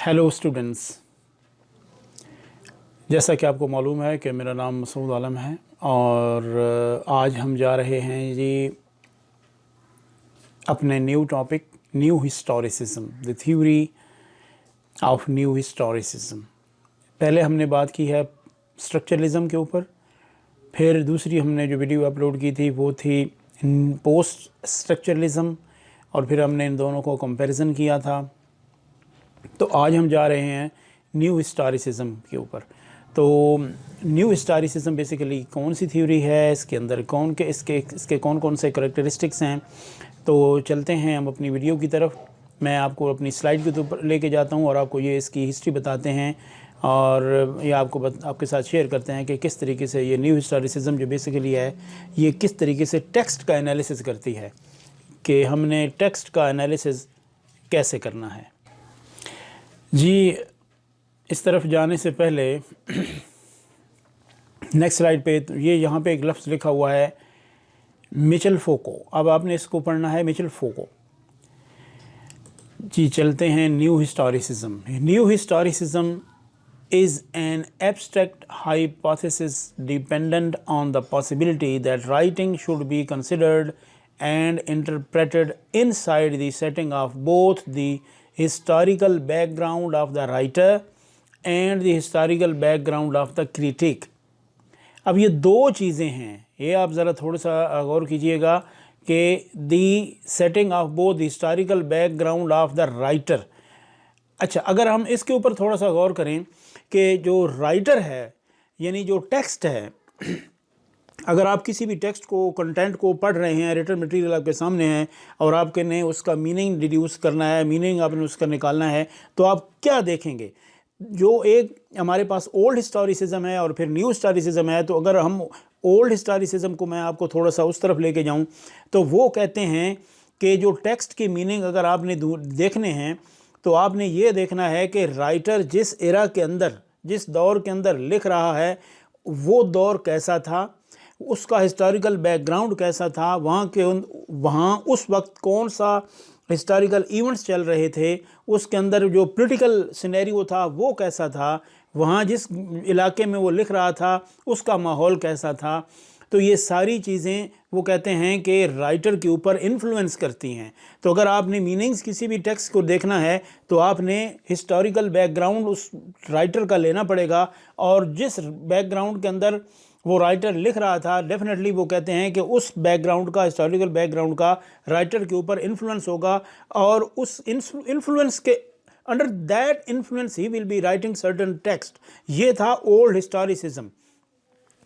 Hello students, जैसा कि आपको मालूम है कि मेरा नाम मसूद आलम है और आज हम जा रहे हैं जी अपने new topic new historicism, the theory of new historicism. पहले हमने बात की है स्ट्रक्चरलिज्म के ऊपर, फिर दूसरी हमने जो वीडियो अपलोड की थी वो थी पोस्ट स्ट्रक्चरलिज्म, और फिर हमने इन दोनों को कंपैरिजन किया था। तो आज हम जा रहे हैं न्यू हिस्टोरिसिज्म के ऊपर। तो न्यू हिस्टोरिसिज्म बेसिकली कौन सी थ्योरी है, इसके अंदर इसके कौन कौन से करैक्टरिस्टिक्स हैं। तो चलते हैं हम अपनी वीडियो की तरफ। मैं आपको अपनी स्लाइड के ऊपर लेके जाता हूं और आपको ये इसकी हिस्ट्री बताते हैं और ये आपके साथ शेयर करते हैं कि किस तरीके से ये न्यू हिस्टोरिसिज्म जो बेसिकली है ये किस तरीके से टेक्स्ट का एनालिसिस करती है, कि हमने टेक्स्ट का एनालिसिस कैसे करना है। जी, इस तरफ जाने से पहले नेक्स्ट स्लाइड पे ये यहाँ पे एक लफ्ज़ लिखा हुआ है मिचेल फोको। अब आपने इसको पढ़ना है, मिचेल फोको। जी, चलते हैं new historicism. New historicism is an abstract hypothesis dependent on the possibility that writing should be considered and interpreted inside the setting of both the historical background of the writer and the historical background of the critic। अब ये दो चीज़ें हैं, ये आप ज़रा थोड़ा सा गौर कीजिएगा कि the setting of both the historical background of the writer। अच्छा, अगर हम इसके ऊपर थोड़ा सा गौर करें कि जो राइटर है यानी जो टेक्स्ट है, अगर आप किसी भी टेक्स्ट को, कंटेंट को पढ़ रहे हैं, रिटन मटेरियल आपके सामने है और आपके ने उसका मीनिंग डिड्यूस करना है, मीनिंग आपने उसका निकालना है, तो आप क्या देखेंगे। जो एक हमारे पास ओल्ड हिस्टोरिसिज्म है और फिर न्यू हिस्टोरिसिज्म है। तो अगर हम ओल्ड हिस्टोरिसिज्म को मैं आपको थोड़ा सा उस तरफ लेके जाऊं तो वो कहते हैं कि जो टेक्स्ट की मीनिंग अगर आपने देखने हैं तो आपने ये देखना है कि राइटर जिस एरा के अंदर, जिस दौर के अंदर लिख रहा है वो दौर कैसा था, उसका हिस्टोरिकल बैकग्राउंड कैसा था, वहाँ उस वक्त कौन सा हिस्टोरिकल इवेंट्स चल रहे थे, उसके अंदर जो पॉलिटिकल सिनेरियो था वो कैसा था, वहाँ जिस इलाके में वो लिख रहा था उसका माहौल कैसा था। तो ये सारी चीज़ें वो कहते हैं कि राइटर के ऊपर इन्फ्लुएंस करती हैं। तो अगर आपने मीनिंग्स किसी भी टेक्स्ट को देखना है तो आपने हिस्टोरिकल बैकग्राउंड उस राइटर का लेना पड़ेगा, और जिस बैकग्राउंड के अंदर वो राइटर लिख रहा था डेफिनेटली वो कहते हैं कि उस बैकग्राउंड का, हिस्टोरिकल बैकग्राउंड का राइटर के ऊपर इन्फ्लुएंस होगा, और उस इन्फ्लुएंस के under that influence he will be writing certain text. ये था ओल्ड हिस्टोरिसिज्म,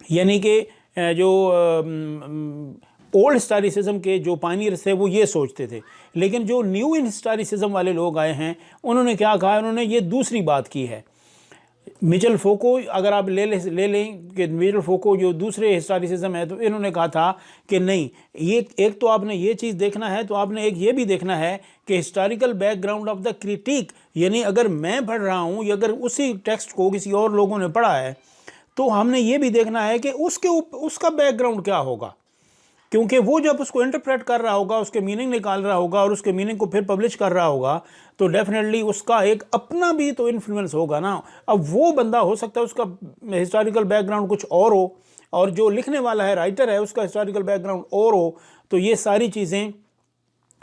यानी कि जो ओल्ड हिस्टोरिसिज्म के जो पायनियर्स थे वो ये सोचते थे। लेकिन जो न्यू हिस्टोरिसिज्म वाले लोग आए हैं उन्होंने क्या कहा, उन्होंने ये दूसरी बात की है। मिचेल फोको अगर आप ले लें कि मिचेल फोको जो दूसरे हिस्टोरिसिज्म है, तो इन्होंने कहा था कि नहीं, ये एक तो आपने ये चीज़ देखना है, तो आपने एक ये भी देखना है कि historical background of the critic, यानी अगर मैं पढ़ रहा हूँ या अगर उसी टेक्स्ट को किसी और लोगों ने पढ़ा है तो हमने ये भी देखना है कि उसका बैकग्राउंड क्या होगा, क्योंकि वो जब उसको इंटरप्रेट कर रहा होगा, उसके मीनिंग निकाल रहा होगा और उसके मीनिंग को फिर पब्लिश कर रहा होगा, तो डेफिनेटली उसका एक अपना भी तो इन्फ्लुएंस होगा ना। अब वो बंदा हो सकता है उसका हिस्टोरिकल बैकग्राउंड कुछ और हो, और जो लिखने वाला है, राइटर है, उसका हिस्टोरिकल बैकग्राउंड और हो। तो ये सारी चीज़ें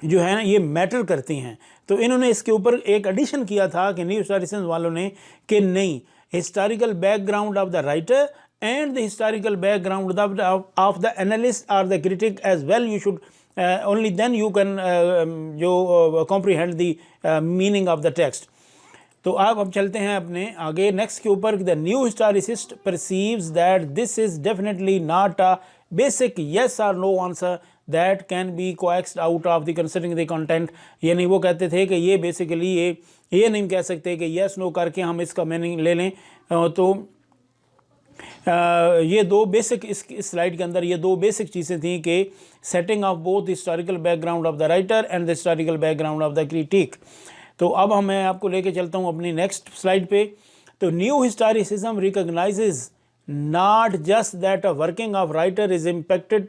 जो है ना ये मैटर करती हैं। तो इन्होंने इसके ऊपर एक एडिशन किया था कि न्यू हिस्टोरिसिज्म वालों ने, कि नहीं, historical background of the writer and the historical background of the analyst or the critic as well, you should only then you can comprehend the meaning of the text। तो अब हम चलते हैं अपने आगे नेक्स्ट के ऊपर। The new historicist perceives that this is definitely not a basic yes or no answer that can be coaxed out of the considering the content। यानी वो कहते थे कि ये बेसिकली ये नहीं कह सकते कि yes no करके हम इसका मीनिंग ले लें। तो ये दो बेसिक, इस स्लाइड के अंदर ये दो बेसिक चीज़ें थी कि setting of both historical background of the writer and the historical background of the critic. तो अब मैं आपको लेके चलता हूँ अपनी नेक्स्ट स्लाइड पे। तो new historicism recognises not just that a working of writer is impacted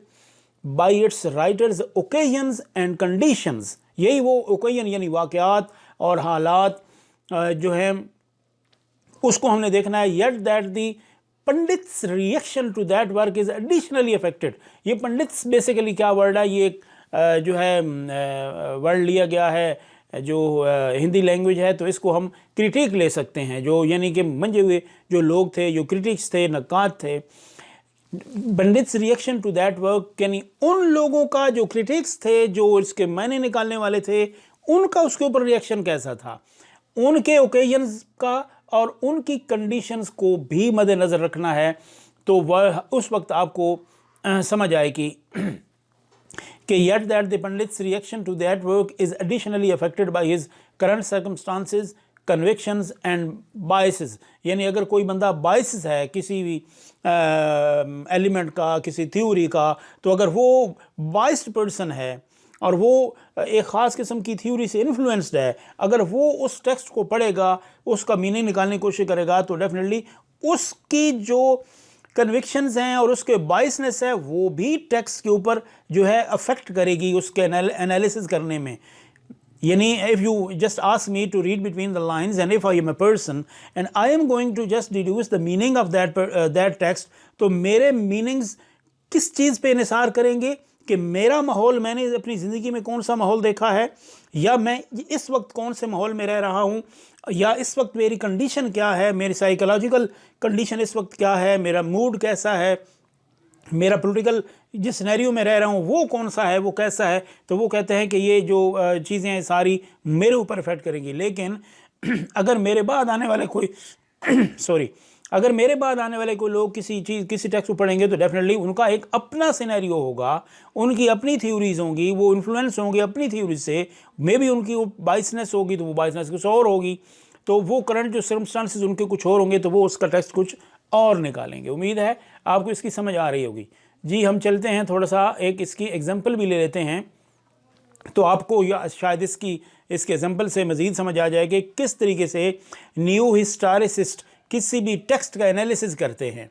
by its writers occasions and conditions. यही वो ओकेजन यानी वाक़यात और हालात जो है उसको हमने देखना है। Yet that the pandits reaction to that work is additionally affected. ये पंडित्स बेसिकली क्या वर्ड है, ये एक जो है वर्ड लिया गया है जो हिंदी लैंग्वेज है, तो इसको हम क्रिटिक ले सकते हैं, जो यानी कि मंजे हुए जो लोग थे, जो क्रिटिक्स थे, नक्काद थे। Pandits reaction to that work यानी उन लोगों का जो क्रिटिक्स थे, जो इसके मायने निकालने वाले थे, उनका उसके ऊपर रिएक्शन कैसा था, उनके ओकेजन्स का और उनकी कंडीशंस को भी मद्देनज़र रखना है। तो वह उस वक्त आपको समझ आए कि yet that the Pandit's reaction to that work is additionally affected by his current circumstances, convictions and biases। यानी अगर कोई बंदा बायसेस है किसी भी एलिमेंट का, किसी थ्योरी का, तो अगर वो बायस्ड पर्सन है और वो एक ख़ास किस्म की थ्योरी से इन्फ्लुएंस्ड है, अगर वो उस टेक्स्ट को पढ़ेगा, उसका मीनिंग निकालने की कोशिश करेगा, तो डेफिनेटली उसकी जो कन्विक्शंस हैं और उसके बायसनेस है वो भी टेक्स्ट के ऊपर जो है अफेक्ट करेगी उसके एनालिसिस करने में। यानी if you just ask me to read between the lines and if I am a person and I am going to just deduce the meaning of that text, तो मेरे मीनिंग्स किस चीज़ पे इन्हिसार करेंगे कि मेरा माहौल, मैंने अपनी ज़िंदगी में कौन सा माहौल देखा है, या मैं इस वक्त कौन से माहौल में रह रहा हूँ, या इस वक्त मेरी कंडीशन क्या है, मेरी साइकोलॉजिकल कंडीशन इस वक्त क्या है, मेरा मूड कैसा है, मेरा पॉलिटिकल जिस सिनेरियो में रह रहा हूँ वो कौन सा है, वो कैसा है। तो वो कहते हैं कि ये जो चीज़ें हैं सारी मेरे ऊपर इफेक्ट करेंगी। लेकिन अगर मेरे बाद आने वाले कोई अगर मेरे बाद आने वाले कोई लोग किसी टेक्स्ट को पढ़ेंगे, तो डेफिनेटली उनका एक अपना सिनेरियो होगा, उनकी अपनी थ्योरीज होंगी, वो इन्फ्लुएंस होंगे अपनी थ्योरी से, मे भी उनकी वो बाइसनेस होगी तो वो बाइसनेस कुछ और होगी, तो वो करंट जो सर्कमस्टांसेस उनके कुछ और होंगे, तो वो उसका टेक्स्ट कुछ और निकालेंगे। उम्मीद है आपको इसकी समझ आ रही होगी। जी हम चलते हैं, थोड़ा सा एक इसकी एग्जाम्पल भी ले लेते हैं, तो आपको या शायद इसके एग्जाम्पल से मज़ीद समझ आ जाए कि किस तरीके से न्यू हिस्टोरिसिस्ट किसी भी टेक्स्ट का एनालिसिस करते हैं।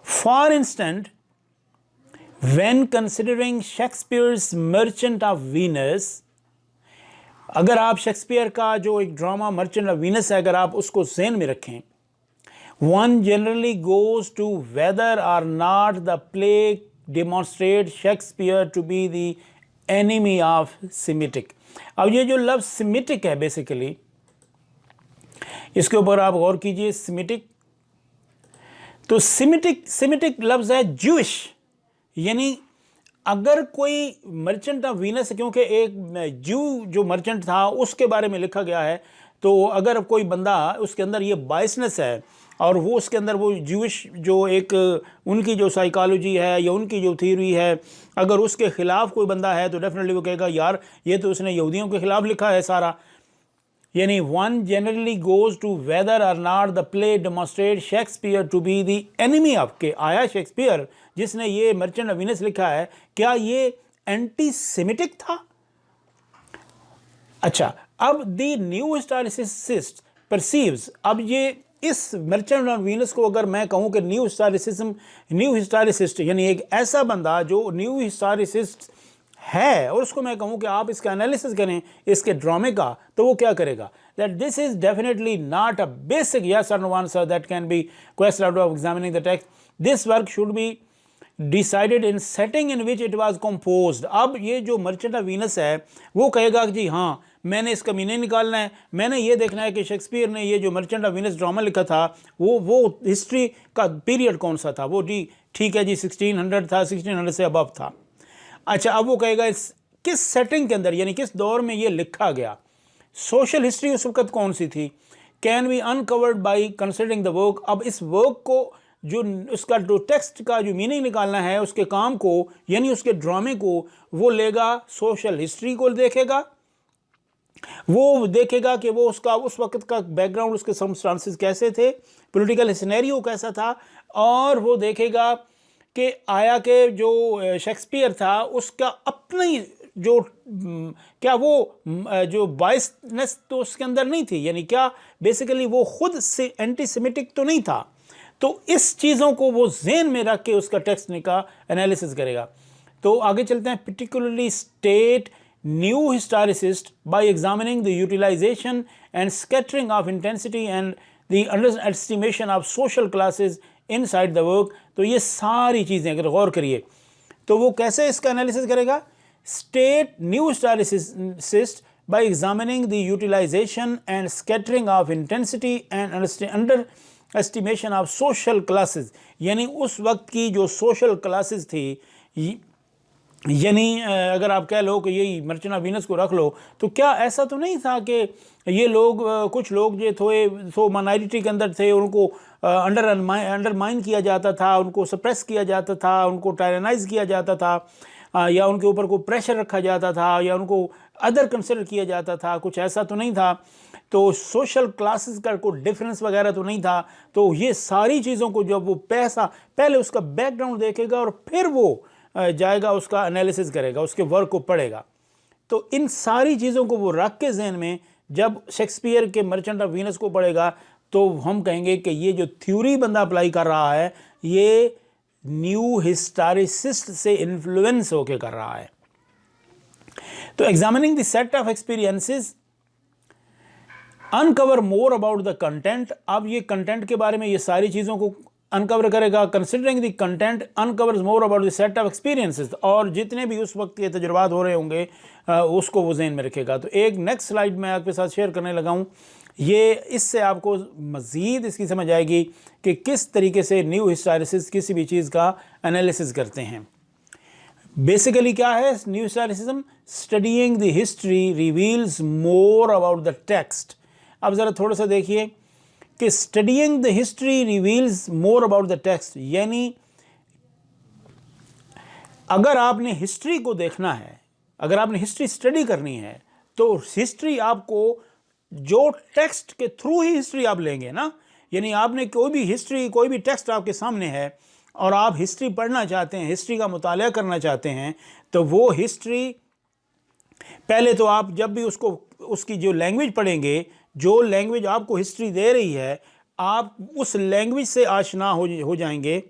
For instant, when considering Shakespeare's merchant of Venus, अगर आप शेक्सपियर का जो एक ड्रामा मर्चेंट ऑफ वीनस है, अगर आप उसको ज़हन में रखें, one generally goes to whether or not the play demonstrate Shakespeare to be the enemy of Semitic. अब ये जो लफ्ज़ सेमिटिक है, बेसिकली इसके ऊपर आप गौर कीजिए। सेमिटिक, तो सेमिटिक लफ्ज़ है ज्यूइश, यानी अगर कोई मर्चेंट ऑफ वीनस, क्योंकि एक ज्यू जो मर्चेंट था उसके बारे में लिखा गया है, तो अगर कोई बंदा उसके अंदर ये बायसनेस है और वो उसके अंदर वो ज्यूइश जो एक उनकी जो साइकोलॉजी है या उनकी जो थ्योरी है, अगर उसके ख़िलाफ़ कोई बंदा है, तो डेफिनेटली वो कहेगा यार ये तो उसने यहूदियों के ख़िलाफ़ लिखा है सारा। यानी one generally goes to whether or not the play demonstrate Shakespeare to be the enemy of, के आया शेक्सपियर जिसने ये मर्चेंट ऑफ वीनस लिखा है, क्या ये एंटी सेमिटिक था? अच्छा, अब द न्यू हिस्टोरिसिस्ट परसीव्स, अब ये इस मर्चेंट ऑफ वीनस को अगर मैं कहूँ कि न्यू हिस्टोरिसिस्ट यानी एक ऐसा बंदा जो न्यू हिस्टोरिसिस्ट है, और उसको मैं कहूँ कि आप इसका एनालिसिस करें इसके ड्रामे का, तो वो क्या करेगा? That this is definitely not a basic yes और no answer that can be question out of examining the text. This work should be decided in setting in which it was composed. अब ये जो merchant of Venus है वो कहेगा कि जी हाँ, मैंने इसका मीनिंग निकालना है, मैंने ये देखना है कि शेक्सपियर ने ये जो मर्चेंट ऑफ वीनस ड्रामा लिखा था वो हिस्ट्री का पीरियड कौन सा था, वो जी ठीक है जी 1600 था, 1600 से अबव था। अच्छा, अब वो कहेगा इस किस सेटिंग के अंदर, यानी किस दौर में ये लिखा गया, सोशल हिस्ट्री उस वक्त कौन सी थी, can be uncovered by considering the work. अब इस वर्क को जो उसका जो टेक्स्ट का जो मीनिंग निकालना है उसके काम को, यानी उसके ड्रामे को, वो लेगा सोशल हिस्ट्री को देखेगा, वो देखेगा कि वो उसका उस वक्त का बैकग्राउंड, उसके सर्कमस्टांसेस कैसे थे, पॉलिटिकल सिनेरियो कैसा था, और वो देखेगा कि आया के जो शेक्सपियर था उसका अपनी जो क्या वो जो बायसनेस तो उसके अंदर नहीं थी, यानी क्या बेसिकली वो खुद से एंटी सेमिटिक तो नहीं था। तो इस चीज़ों को वो ज़हन में रख के उसका टेक्स्ट का एनालिसिस करेगा। तो आगे चलते हैं। Particularly state new historicist by examining the utilization and scattering of intensity and the underestimation of social classes inside the work। तो ये सारी चीज़ें अगर गौर करिए तो वो कैसे इसका एनालिसिस करेगा। State new historicist by examining the utilization and scattering of intensity and underestimation of social classes, यानी उस वक्त की जो social classes थी, यानी अगर आप कह लो कि यही मर्चेंट ऑफ वीनस को रख लो तो क्या ऐसा तो नहीं था कि ये लोग कुछ लोग जो थे तो माइनॉरिटी के अंदर थे, उनको अंडरमाइन किया जाता था, उनको सप्रेस किया जाता था, उनको टायरनाइज किया जाता था, या उनके ऊपर को प्रेशर रखा जाता था, या उनको अदर कंसिडर किया जाता था। कुछ ऐसा तो नहीं था। तो सोशल क्लासेस का कोई डिफरेंस वगैरह तो नहीं था। तो ये सारी चीज़ों को जब वो पहले उसका बैकग्राउंड देखेगा और फिर वो जाएगा उसका एनालिसिस करेगा, उसके वर्क को पढ़ेगा। तो इन सारी चीज़ों को वो रख के जहन में जब शेक्सपियर के मर्चेंट ऑफ वीनस को पढ़ेगा तो हम कहेंगे कि ये जो थ्योरी बंदा अप्लाई कर रहा है ये न्यू हिस्टोरिसिस्ट से इन्फ्लुएंस होके कर रहा है। तो examining the set of experiences uncover more about the content. अब ये कंटेंट के बारे में ये सारी चीज़ों को अनकवर करेगा। Considering the content uncovers more about the set of experiences, और जितने भी उस वक्त के तजुर्बात हो रहे होंगे उसको वो जहन में रखेगा। तो एक नेक्स्ट स्लाइड मैं आपके साथ शेयर करने लगा हूँ, ये इससे आपको मज़ीद इसकी समझ आएगी कि किस तरीके से न्यू हिस्टोरिसिस्ट किसी भी चीज़ का एनालिसिस करते हैं। बेसिकली क्या है new historicism? Studying the history reveals more about the text. अब ज़रा थोड़ा सा देखिए कि studying the history reveals more about the text, यानी अगर आपने हिस्ट्री को देखना है, अगर आपने हिस्ट्री स्टडी करनी है तो हिस्ट्री आपको जो टेक्स्ट के थ्रू ही हिस्ट्री आप लेंगे ना, यानी आपने कोई भी हिस्ट्री, कोई भी टेक्स्ट आपके सामने है और आप हिस्ट्री पढ़ना चाहते हैं, हिस्ट्री का मुताला करना चाहते हैं, तो वो हिस्ट्री पहले तो आप जब भी उसको उसकी जो लैंग्वेज पढ़ेंगे, जो लैंग्वेज आपको हिस्ट्री दे रही है, आप उस लैंग्वेज से आशना हो जाएंगे।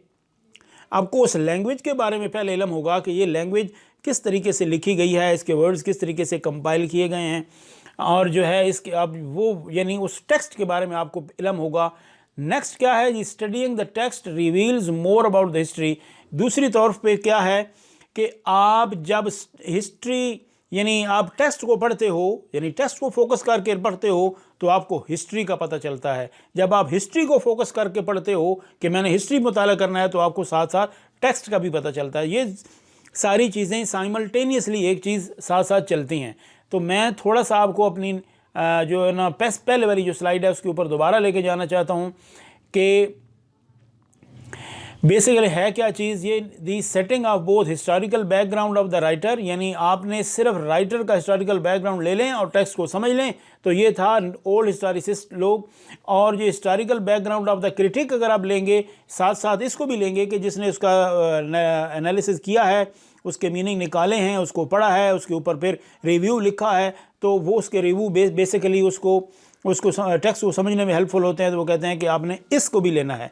आपको उस लैंग्वेज के बारे में पहले इल्म होगा कि ये लैंग्वेज किस तरीके से लिखी गई है, इसके वर्ड्स किस तरीके से कंपाइल किए गए हैं, और जो है इसके अब वो यानी उस टेक्स्ट के बारे में आपको इल्म होगा। नेक्स्ट क्या है जी, studying the text reveals more about the history. दूसरी तौर पे क्या है कि आप जब हिस्ट्री यानी आप टेक्स्ट को पढ़ते हो, यानी टेक्स्ट को फोकस करके पढ़ते हो तो आपको हिस्ट्री का पता चलता है। जब आप हिस्ट्री को फोकस करके पढ़ते हो कि मैंने हिस्ट्री मुताला करना है तो आपको साथ साथ टेक्स्ट का भी पता चलता है। ये सारी चीज़ें साइमल्टेनियसली एक चीज़ साथ साथ चलती हैं। तो मैं थोड़ा सा आपको अपनी जो है ना पहले वाली जो स्लाइड है उसके ऊपर दोबारा लेके जाना चाहता हूँ कि बेसिकली है क्या चीज़ ये, the setting of both historical background of the writer, यानी आपने सिर्फ राइटर का हिस्टोरिकल बैकग्राउंड ले लें और टेक्स्ट को समझ लें, तो ये था ओल्ड हिस्टोरिसिस्ट लोग। और जो historical background of the critic अगर आप लेंगे, साथ साथ इसको भी लेंगे कि जिसने उसका एनालिसिस किया है, उसके मीनिंग निकाले हैं, उसको पढ़ा है, उसके ऊपर फिर रिव्यू लिखा है, तो वो उसके रिव्यू बेसिकली उसको टेक्स्ट को समझने में हेल्पफुल होते हैं। तो वो कहते हैं कि आपने इसको भी लेना है।